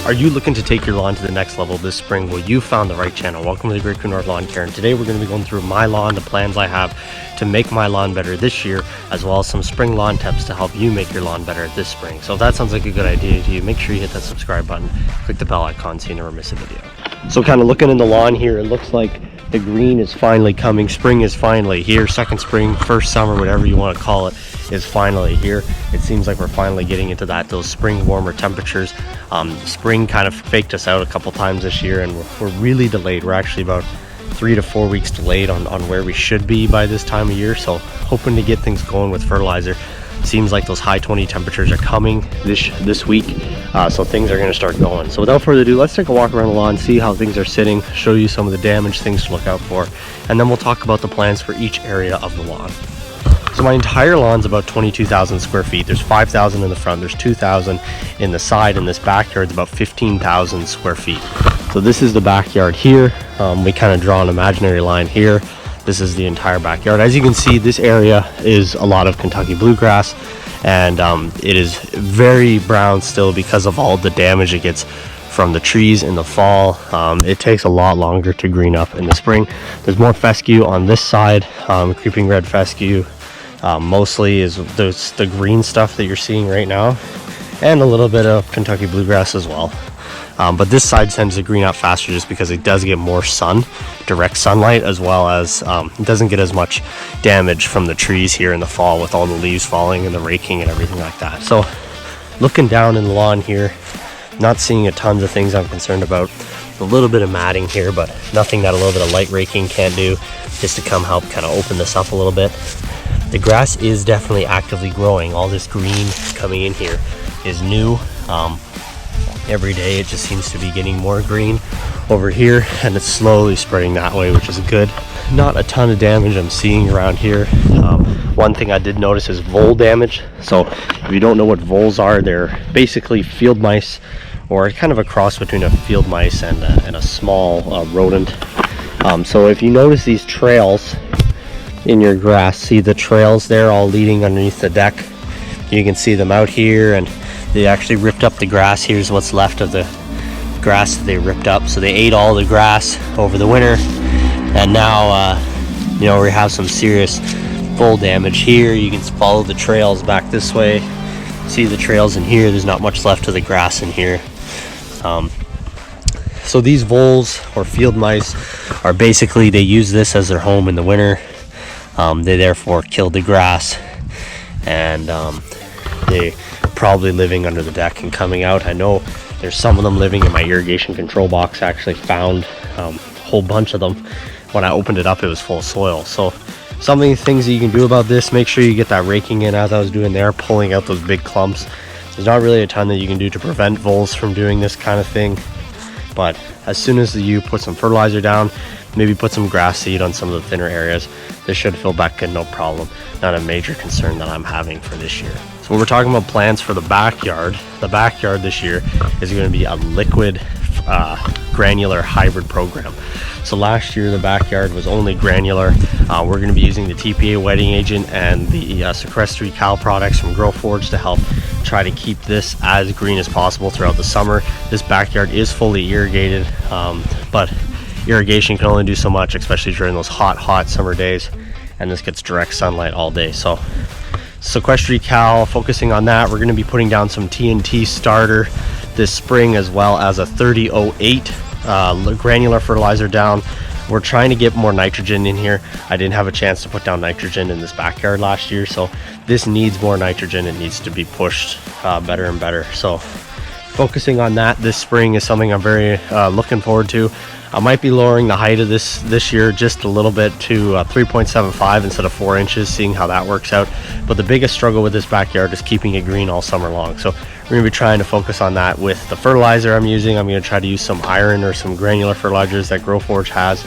Are you looking to take your lawn to the next level this spring? Well, you found the right channel. Welcome to the Great North Lawn Care, and today we're going to be going through my lawn, the plans I have to make my lawn better this year, as well as some spring lawn tips to help you make your lawn better this spring. So if that sounds like a good idea to you, make sure you hit that subscribe button, click the bell icon so you never miss a video. So kind of looking in the lawn here, it looks like the green is finally coming. Spring is finally here. Second spring, first summer, whatever you want to call it, is finally here. It seems like we're finally getting into those spring warmer temperatures. Spring kind of faked us out a couple times this year, and we're really delayed. We're actually about 3 to 4 weeks delayed on where we should be by this time of year. So hoping to get things going with fertilizer. Seems like those high 20 temperatures are coming this week, so things are going to start going. So without further ado, let's take a walk around the lawn, see how things are sitting, show you some of the damage, things to look out for, and then we'll talk about the plans for each area of the lawn. So my entire lawn's about 22,000 square feet. There's 5,000 in the front, there's 2,000 in the side, and this backyard's about 15,000 square feet. So this is the backyard here. We kind of draw an imaginary line here. This is the entire backyard. As you can see, this area is a lot of Kentucky bluegrass, and it is very brown still because of all the damage it gets from the trees in the fall. It takes a lot longer to green up in the spring. There's more fescue on this side, creeping red fescue. Mostly is the green stuff that you're seeing right now, and a little bit of Kentucky bluegrass as well. But this side tends to green out faster just because it does get more direct sunlight, as well as it doesn't get as much damage from the trees here in the fall with all the leaves falling and the raking and everything like that. So looking down in the lawn here, not seeing a tons of things I'm concerned about. A little bit of matting here, but nothing that a little bit of light raking can't do, just to come help kind of open this up a little bit. The grass is definitely actively growing. All this green coming in here is new. Every day it just seems to be getting more green over here, and it's slowly spreading that way, which is good. Not a ton of damage I'm seeing around here. One thing I did notice is vole damage. So if you don't know what voles are, they're basically field mice, or kind of a cross between a field mice and a small rodent. So if you notice these trails in your grass, see the trails there all leading underneath the deck, you can see them out here, and they actually ripped up the grass. Here's what's left of the grass that they ripped up. So they ate all the grass over the winter, and now we have some serious vole damage here. You can follow the trails back this way, see the trails in here. There's not much left of the grass in here. So these voles, or field mice, are basically, they use this as their home in the winter. They therefore killed the grass, and they probably living under the deck and coming out. I know there's some of them living in my irrigation control box. I actually found a whole bunch of them. When I opened it up, it was full of soil. So some of the things that you can do about this, make sure you get that raking in, as I was doing there, pulling out those big clumps. There's not really a ton that you can do to prevent voles from doing this kind of thing, but as soon as you put some fertilizer down, maybe put some grass seed on some of the thinner areas, this should fill back in, no problem. Not a major concern that I'm having for this year. So when we're talking about plans for the backyard this year is going to be a liquid granular hybrid program. So last year the backyard was only granular. We're going to be using the TPA wetting agent and the Sequestri Cal products from GrowForge to help try to keep this as green as possible throughout the summer. This backyard is fully irrigated, but irrigation can only do so much, especially during those hot summer days, and this gets direct sunlight all day. So Sequestri Cal, focusing on that. We're going to be putting down some TNT starter this spring, as well as a 3008 granular fertilizer down. We're trying to get more nitrogen in here. I didn't have a chance to put down nitrogen in this backyard last year, so this needs more nitrogen. It needs to be pushed better and better. So focusing on that this spring is something I'm very looking forward to. I might be lowering the height of this year just a little bit to 3.75 instead of 4 inches, seeing how that works out. But the biggest struggle with this backyard is keeping it green all summer long. So we're going to be trying to focus on that with the fertilizer I'm using. I'm going to try to use some iron or some granular fertilizers that GrowForge has,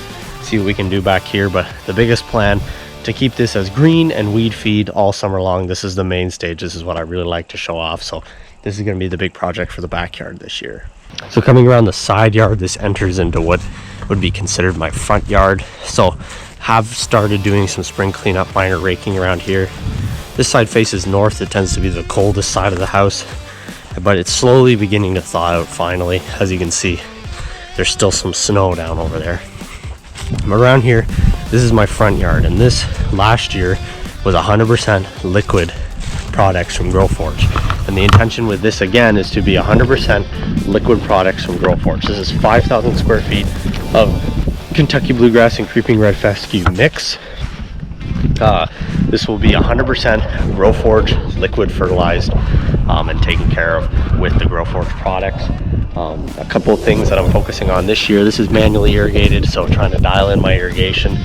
see what we can do back here. But the biggest plan to keep this as green and weed feed all summer long. This is the main stage. This is what I really like to show off. So this is going to be the big project for the backyard this year. So coming around the side yard, this enters into what would be considered my front yard. So have started doing some spring cleanup, minor raking around here. This side faces north. It tends to be the coldest side of the house. but it's slowly beginning to thaw out finally. As you can see, there's still some snow down over there. Around here, this is my front yard, and this last year was 100% liquid products from Growforge. And the intention with this again is to be 100% liquid products from Growforge. This is 5,000 square feet of Kentucky bluegrass and creeping red fescue mix. This will be 100% Growforge liquid fertilized and taken care of with the Growforge products. A couple of things that I'm focusing on this year. This is manually irrigated, so trying to dial in my irrigation,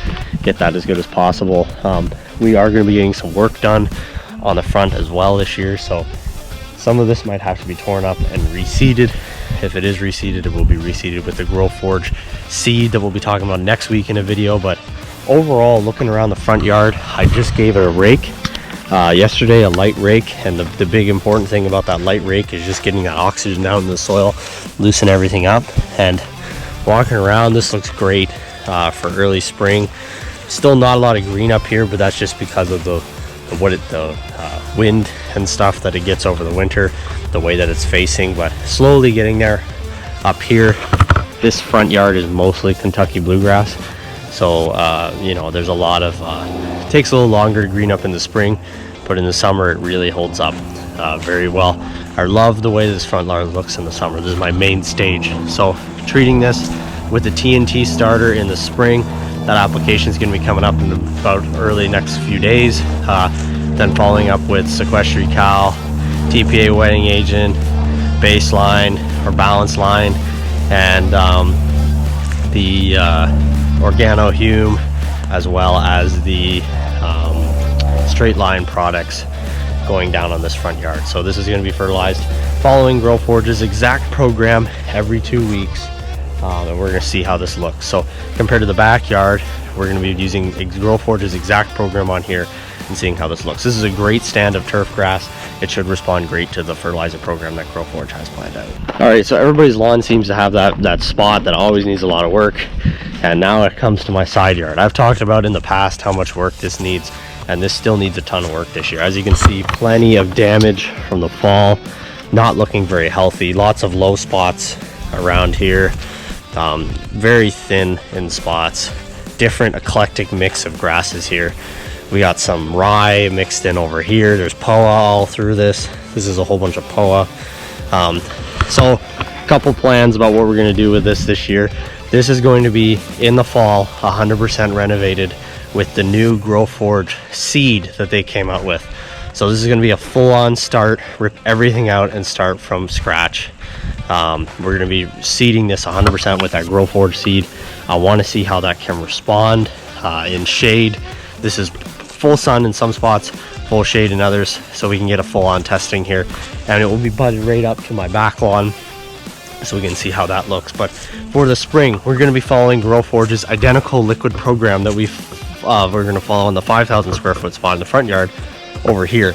get that as good as possible. We are going to be getting some work done on the front as well this year, so some of this might have to be torn up and reseeded. If it is reseeded, it will be reseeded with the Growforge seed that we'll be talking about next week in a video. But overall, looking around the front yard, I just gave it a rake yesterday, a light rake, and the big important thing about that light rake is just getting that oxygen down in the soil, loosen everything up. And walking around, this looks great for early spring. Still not a lot of green up here, but that's just because of the wind and stuff that it gets over the winter, the way that it's facing, but slowly getting there. Up here, this front yard is mostly Kentucky bluegrass, so you know, there's a lot of it takes a little longer to green up in the spring, but in the summer it really holds up very well. I love the way this front yard looks in the summer. This is my main stage, so treating this with the TNT starter in the spring. That application is going to be coming up in about early next few days. Then following up with sequestry cal, TPA wetting agent, baseline or balance line, and the organo hume, as well as the straight line products going down on this front yard. So this is going to be fertilized following Growforge's exact program every 2 weeks. And we're going to see how this looks. So compared to the backyard, we're going to be using Growforge's exact program on here and seeing how this looks. This is a great stand of turf grass. It should respond great to the fertilizer program that Growforge has planned out. All right, so everybody's lawn seems to have that spot that always needs a lot of work. And now it comes to my side yard. I've talked about in the past how much work this needs, and this still needs a ton of work this year. As you can see, plenty of damage from the fall, not looking very healthy. Lots of low spots around here. Very thin in spots, different eclectic mix of grasses here. We got some rye mixed in over here. There's poa all through this. This is a whole bunch of poa. So a couple plans about what we're going to do with this year. This is going to be in the fall 100% renovated with the new Growforge seed that they came out with. So this is going to be a full-on start, rip everything out and start from scratch. We're going to be seeding this 100% with that Growforge seed. I want to see how that can respond in shade. This is full sun in some spots, full shade in others, so we can get a full-on testing here. And it will be budded right up to my back lawn, so we can see how that looks. But for the spring, we're going to be following Growforge's identical liquid program that we're going to follow on the 5,000 square foot spot in the front yard over here.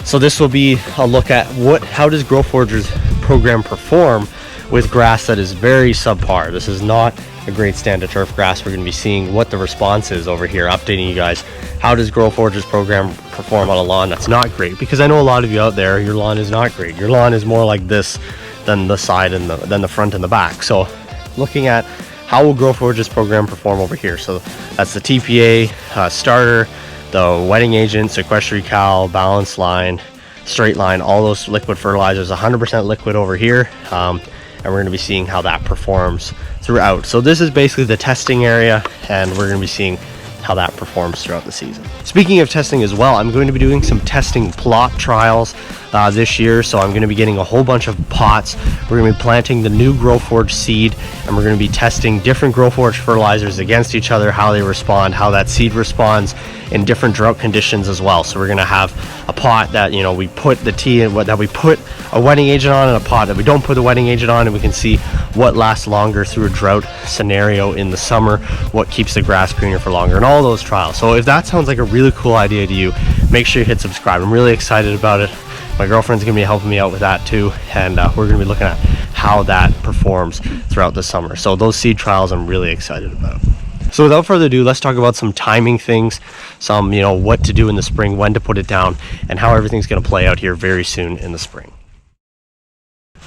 So this will be a look at how does Growforge's program perform with grass that is very subpar. This is not a great stand of turf grass. We're going to be seeing what the response is over here, updating you guys. How does Growforge's program perform on a lawn that's not great? Because I know a lot of you out there, your lawn is not great. Your lawn is more like this than the side and than the front and the back. So looking at how will Growforge's program perform over here. So that's the TPA starter, the wetting agent, sequestry cal, balance line, straight line, all those liquid fertilizers, 100% liquid over here. And we're going to be seeing how that performs throughout. So this is basically the testing area, and we're going to be seeing how that performs throughout the season. Speaking of testing as well, I'm going to be doing some testing plot trials this year. So I'm going to be getting a whole bunch of pots. We're going to be planting the new Growforge seed, and we're going to be testing different Growforge fertilizers against each other, how they respond, how that seed responds in different drought conditions as well. So we're going to have a pot that, you know, we put the tea in, that we put a wetting agent on, and a pot that we don't put the wetting agent on, and we can see what lasts longer through a drought scenario in the summer, what keeps the grass greener for longer, and all those trials. So if that sounds like a really cool idea to you, make sure you hit subscribe. I'm really excited about it. My girlfriend's gonna be helping me out with that too, and we're gonna be looking at how that performs throughout the summer. So those seed trials I'm really excited about. So without further ado, let's talk about some timing things, some, you know, what to do in the spring, when to put it down, and how everything's gonna play out here very soon in the spring.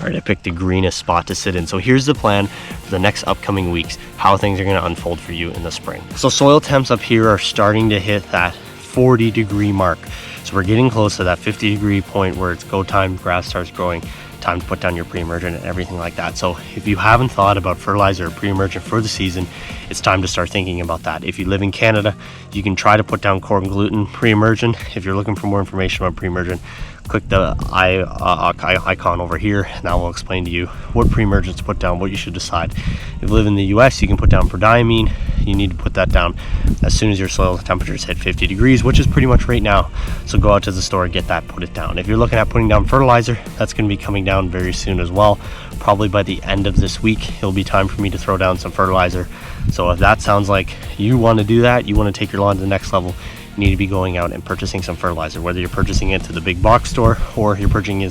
All right, I picked the greenest spot to sit in. So here's the plan for the next upcoming weeks, how things are going to unfold for you in the spring. So soil temps up here are starting to hit that 40-degree mark. So we're getting close to that 50-degree point where it's go time, grass starts growing, time to put down your pre-emergent and everything like that. So if you haven't thought about fertilizer or pre-emergent for the season, it's time to start thinking about that. If you live in Canada, you can try to put down corn gluten pre-emergent. If you're looking for more information about pre-emergent, click the icon over here, and that will explain to you what pre-emergents to put down, what you should decide. If you live in the US, you can put down prodiamine. You need to put that down as soon as your soil temperatures hit 50 degrees, which is pretty much right now. So go out to the store, get that, put it down. If you're looking at putting down fertilizer, that's going to be coming down very soon as well. Probably by the end of this week, it'll be time for me to throw down some fertilizer. So if that sounds like you want to do that, you want to take your lawn to the next level, you need to be going out and purchasing some fertilizer, whether you're purchasing it to the big box store or you're purchasing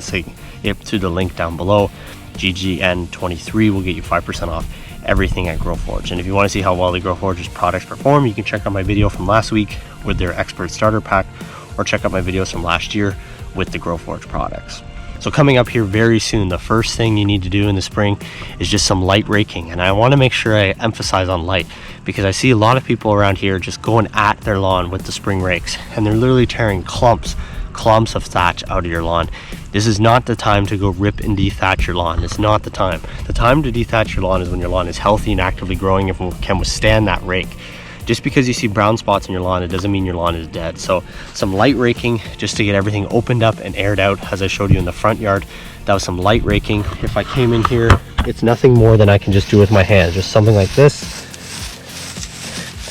it to the link down below. GGN23 will get you 5% off everything at Growforge. And if you want to see how well the Growforge's products perform, you can check out my video from last week with their expert starter pack, or check out my videos from last year with the Growforge products. So coming up here very soon, the first thing you need to do in the spring is just some light raking. And I want to make sure I emphasize on light, because I see a lot of people around here just going at their lawn with the spring rakes, and they're literally tearing clumps of thatch out of your lawn. This is not the time to go rip and dethatch your lawn. It's not the time. The time to dethatch your lawn is when your lawn is healthy and actively growing and can withstand that rake. Just because you see brown spots in your lawn, it doesn't mean your lawn is dead. So some light raking just to get everything opened up and aired out, as I showed you in the front yard. That was some light raking. If I came in here, it's nothing more than I can just do with my hands, just something like this.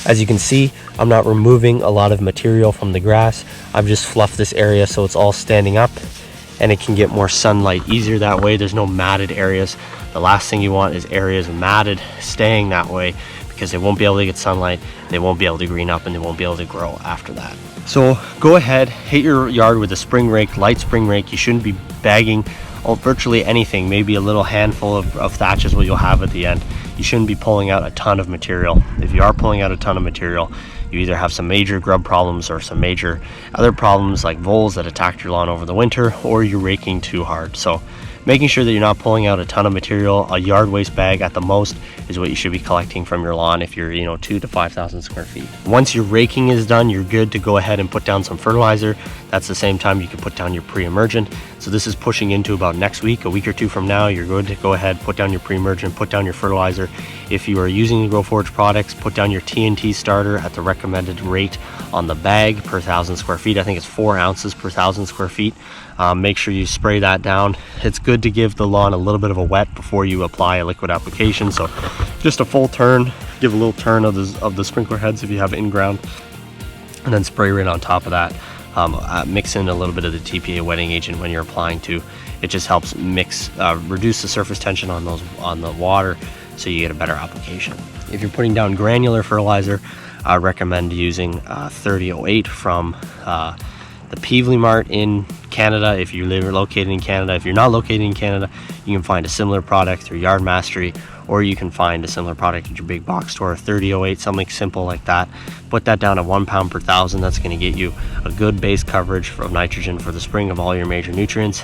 As you can see, I'm not removing a lot of material from the grass. I've just fluffed this area so it's all standing up, and it can get more sunlight easier that way. There's no matted areas. The last thing you want is areas matted staying that way, because they won't be able to get sunlight, they won't be able to green up, and they won't be able to grow after that. So go ahead, hit your yard with a spring rake, light spring rake. You shouldn't be bagging virtually anything. Maybe a little handful of thatch is what you'll have at the end. You shouldn't be pulling out a ton of material. If you are pulling out a ton of material, you either have some major grub problems or some major other problems like voles that attacked your lawn over the winter, or you're raking too hard. So making sure that you're not pulling out a ton of material. A yard waste bag at the most is what you should be collecting from your lawn if you're 2,000 to 5,000 square feet. Once your raking is done, you're good to go ahead and put down some fertilizer. That's the same time you can put down your pre-emergent. So this is pushing into about next week, a week or two from now. You're good to go ahead, put down your pre-emergent, put down your fertilizer. If you are using the Growforge products, put down your TNT starter at the recommended rate on the bag per 1,000 square feet. I think it's 4 ounces per 1,000 square feet. Make sure you spray that down. It's good to give the lawn a little bit of a wet before you apply a liquid application. So just a full turn, give a little turn of the sprinkler heads if you have in ground, and then spray right on top of that. Mix in a little bit of the TPA wetting agent when you're applying too. It just helps reduce the surface tension on the water, so you get a better application. If you're putting down granular fertilizer, I recommend using 3008 from the Peevely Mart in Canada. If you're located in Canada, if you're not located in Canada, you can find a similar product through Yard Mastery, or you can find a similar product at your big box store. 3008, something simple like that. Put that down at 1 pound per 1,000. That's going to get you a good base coverage of nitrogen for the spring of all your major nutrients.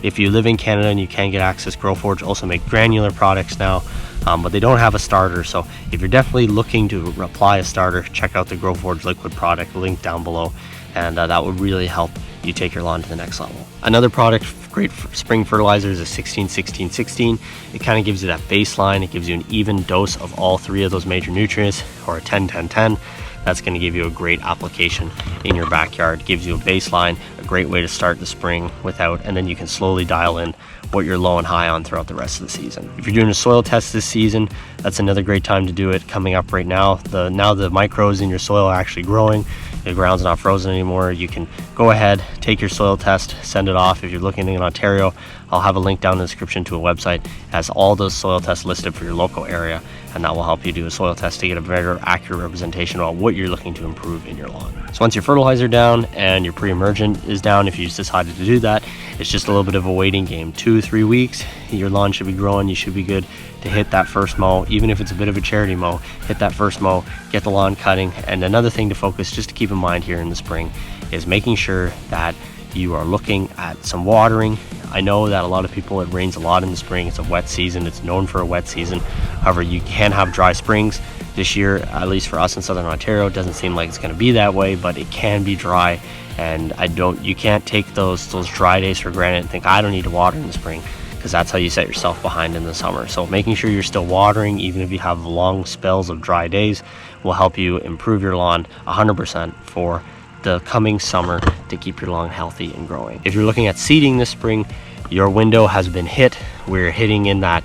If you live in Canada and you can get access, Growforge also make granular products now, but they don't have a starter. So if you're definitely looking to apply a starter, check out the Growforge liquid product, link down below, and that would really help you take your lawn to the next level. Another product, great for spring fertilizer, is a 16-16-16. It kind of gives you that baseline. It gives you an even dose of all 3 of those major nutrients, or a 10-10-10. That's going to give you a great application in your backyard. Gives you a baseline, a great way to start the spring and then you can slowly dial in what you're low and high on throughout the rest of the season. If you're doing a soil test this season, that's another great time to do it. Coming up right now, now the microbes in your soil are actually growing. The ground's not frozen anymore. You can go ahead, take your soil test, send it off. If you're looking in Ontario, I'll have a link down in the description to a website. It has all those soil tests listed for your local area, and that will help you do a soil test to get a very accurate representation of what you're looking to improve in your lawn. So once your fertilizer down and your pre-emergent is down, if you just decided to do that, it's just a little bit of a waiting game. 2-3 weeks, your lawn should be growing. You should be good to hit that first mow. Even if it's a bit of a charity mow, hit that first mow, get the lawn cutting. And another thing to focus, just to keep in mind here in the spring, is making sure that you are looking at some watering. I know that a lot of people, it rains a lot in the spring. It's a wet season. It's known for a wet season. However, you can have dry springs. This year, at least for us in Southern Ontario, it doesn't seem like it's going to be that way, but it can be dry. And you can't take those dry days for granted and think, I don't need to water in the spring, because that's how you set yourself behind in the summer. So making sure you're still watering, even if you have long spells of dry days, will help you improve your lawn 100% for the coming summer to keep your lawn healthy and growing. If you're looking at seeding this spring, your window has been hit. We're hitting in that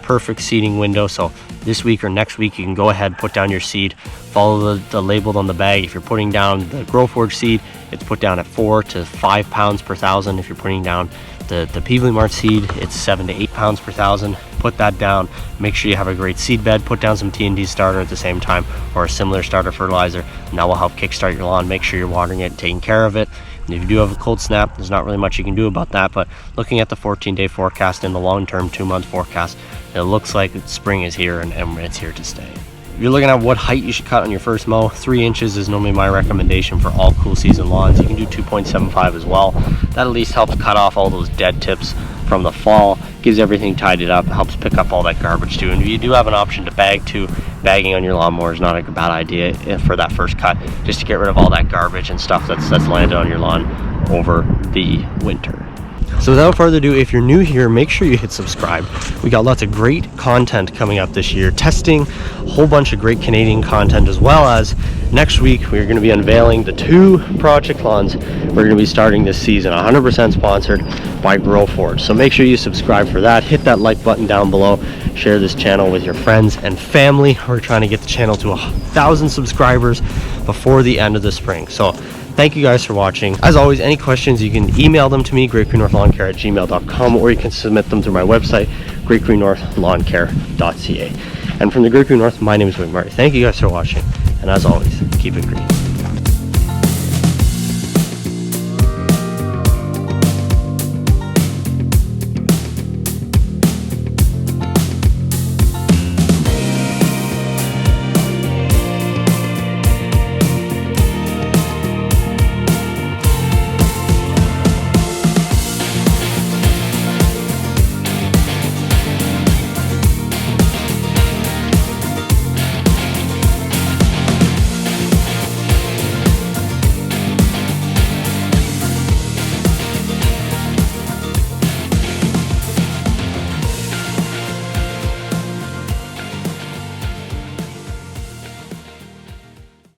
perfect seeding window. So this week or next week, you can go ahead, put down your seed, follow the label on the bag. If you're putting down the GrowForge seed, it's put down at 4 to 5 pounds per thousand. If you're putting down the Peevely Mart seed, it's 7 to 8 pounds per thousand. Put that down. Make sure you have a great seed bed. Put down some T&D starter at the same time, or a similar starter fertilizer, and that will help kickstart your lawn. Make sure you're watering it and taking care of it. And if you do have a cold snap, there's not really much you can do about that, but looking at the 14-day forecast and the long-term 2-month forecast, it looks like spring is here and it's here to stay. If you're looking at what height you should cut on your first mow, 3 inches is normally my recommendation for all cool season lawns. You can do 2.75 as well. That at least helps cut off all those dead tips from the fall, gives everything tidied up, helps pick up all that garbage too. And if you do have an option to bag too, bagging on your lawnmower is not a bad idea for that first cut, just to get rid of all that garbage and stuff that's landed on your lawn over the winter. So without further ado, if you're new here, make sure you hit subscribe. We got lots of great content coming up this year, testing a whole bunch of great Canadian content, as well as next week we're going to be unveiling the 2 project lawns we're going to be starting this season, 100% sponsored by GrowForge. So make sure you subscribe for that. Hit that like button down below. Share this channel with your friends and family. We're trying to get the channel to 1,000 subscribers before the end of the spring. So thank you guys for watching. As always, any questions, you can email them to me, greatgreennorthlawncare@gmail.com, or you can submit them through my website, greatgreennorthlawncare.ca. And from the Great Green North, my name is Wayne Murray. Thank you guys for watching, and as always, keep it green.